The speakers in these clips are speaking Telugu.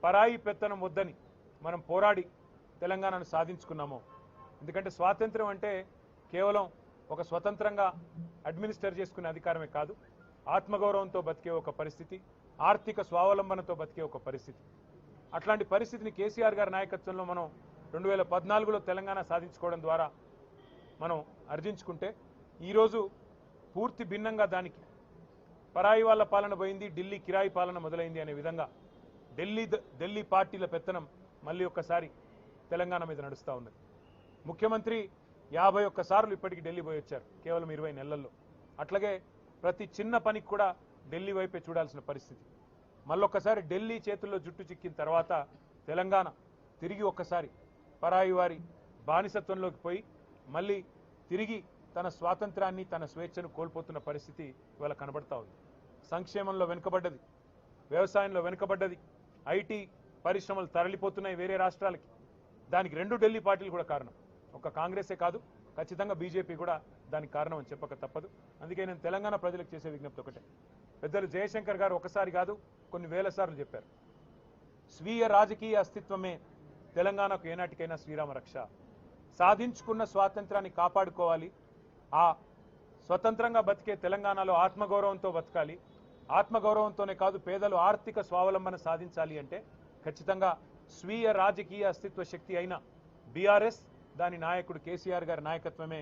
పరాయి పెత్తనం వద్దని మనం పోరాడి తెలంగాణను సాధించుకున్నామో. ఎందుకంటే స్వాతంత్ర్యం అంటే కేవలం ఒక స్వతంత్రంగా అడ్మినిస్టర్ చేసుకునే అధికారమే కాదు, ఆత్మగౌరవంతో బతికే ఒక పరిస్థితి, ఆర్థిక స్వావలంబనతో బతికే ఒక పరిస్థితి. అట్లాంటి పరిస్థితిని కేసీఆర్ గారి నాయకత్వంలో మనం 2014లో తెలంగాణ సాధించుకోవడం ద్వారా మనం అర్జించుకుంటే ఈరోజు పూర్తి భిన్నంగా దానికి పరాయి వాళ్ళ పాలన పోయింది, ఢిల్లీ కిరాయి పాలన మొదలైంది అనే విధంగా ఢిల్లీ పార్టీల పెత్తనం మళ్ళీ ఒక్కసారి తెలంగాణ మీద నడుస్తూ ఉన్నది. ముఖ్యమంత్రి 51 సార్లు ఇప్పటికి ఢిల్లీ పోయి వచ్చారు కేవలం 20 నెలల్లో. అట్లాగే ప్రతి చిన్న పనికి కూడా ఢిల్లీ వైపే చూడాల్సిన పరిస్థితి. మళ్ళొక్కసారి ఢిల్లీ చేతుల్లో జుట్టు చిక్కిన తర్వాత తెలంగాణ తిరిగి ఒక్కసారి పరాయి వారి బానిసత్వంలోకి పోయి మళ్ళీ తిరిగి తన స్వాతంత్రాన్ని తన స్వేచ్ఛను కోల్పోతున్న పరిస్థితి ఇవాళ కనబడతా ఉంది. సంక్షేమంలో వెనుకబడ్డది, వ్యవసాయంలో వెనుకబడ్డది, ఐటీ పరిశ్రమలు తరలిపోతున్నాయి వేరే రాష్ట్రాలకి. దానికి 2 ఢిల్లీ పార్టీలు కూడా కారణం. ఒక కాంగ్రెసే కాదు, ఖచ్చితంగా బీజేపీ కూడా దానికి కారణం అని చెప్పక తప్పదు. అందుకే నేను తెలంగాణ ప్రజలకు చేసే విజ్ఞప్తి ఒకటే. పెద్దలు జయశంకర్ గారు ఒకసారి కాదు కొన్ని వేల సార్లు చెప్పారు, స్వీయ రాజకీయ అస్తిత్వమే తెలంగాణకు ఏనాటికైనా శ్రీరామ రక్ష. సాధించుకున్న స్వాతంత్రాన్ని కాపాడుకోవాలి, ఆ స్వతంత్రంగా బతికే తెలంగాణలో ఆత్మగౌరవంతో బతకాలి. ఆత్మగౌరవంతోనే కాదు పేదలు ఆర్థిక స్వావలంబన సాధించాలి అంటే ఖచ్చితంగా స్వీయ రాజకీయ అస్తిత్వ శక్తి అయిన బీఆర్ఎస్, దాని నాయకుడు కేసీఆర్ గారి నాయకత్వమే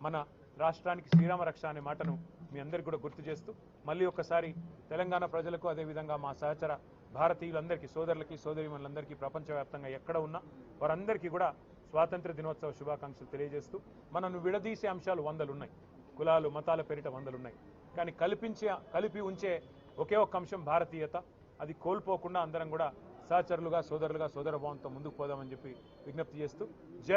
మన రాష్ట్రానికి శ్రీరామ రక్ష అనే మాటను మీ అందరికీ కూడా గుర్తు చేస్తూ మళ్ళీ ఒక్కసారి తెలంగాణ ప్రజలకు అదేవిధంగా మా సహచర భారతీయులందరికీ, సోదరులకి సోదరీమణులందరికీ ప్రపంచవ్యాప్తంగా ఎక్కడ ఉన్నా వారందరికీ కూడా స్వాతంత్ర దినోత్సవ శుభాకాంక్షలు తెలియజేస్తూ, మనను విడదీసే అంశాలు 100 ఉన్నాయి, కులాలు మతాల పేరిట 100 ఉన్నాయి, కానీ కలిపి ఉంచే ఒకే ఒక్క అంశం భారతీయత. అది కోల్పోకుండా అందరం కూడా సహచరులుగా సోదరులుగా సోదరభావంతో ముందుకు పోదామని చెప్పి విజ్ఞప్తి చేస్తూ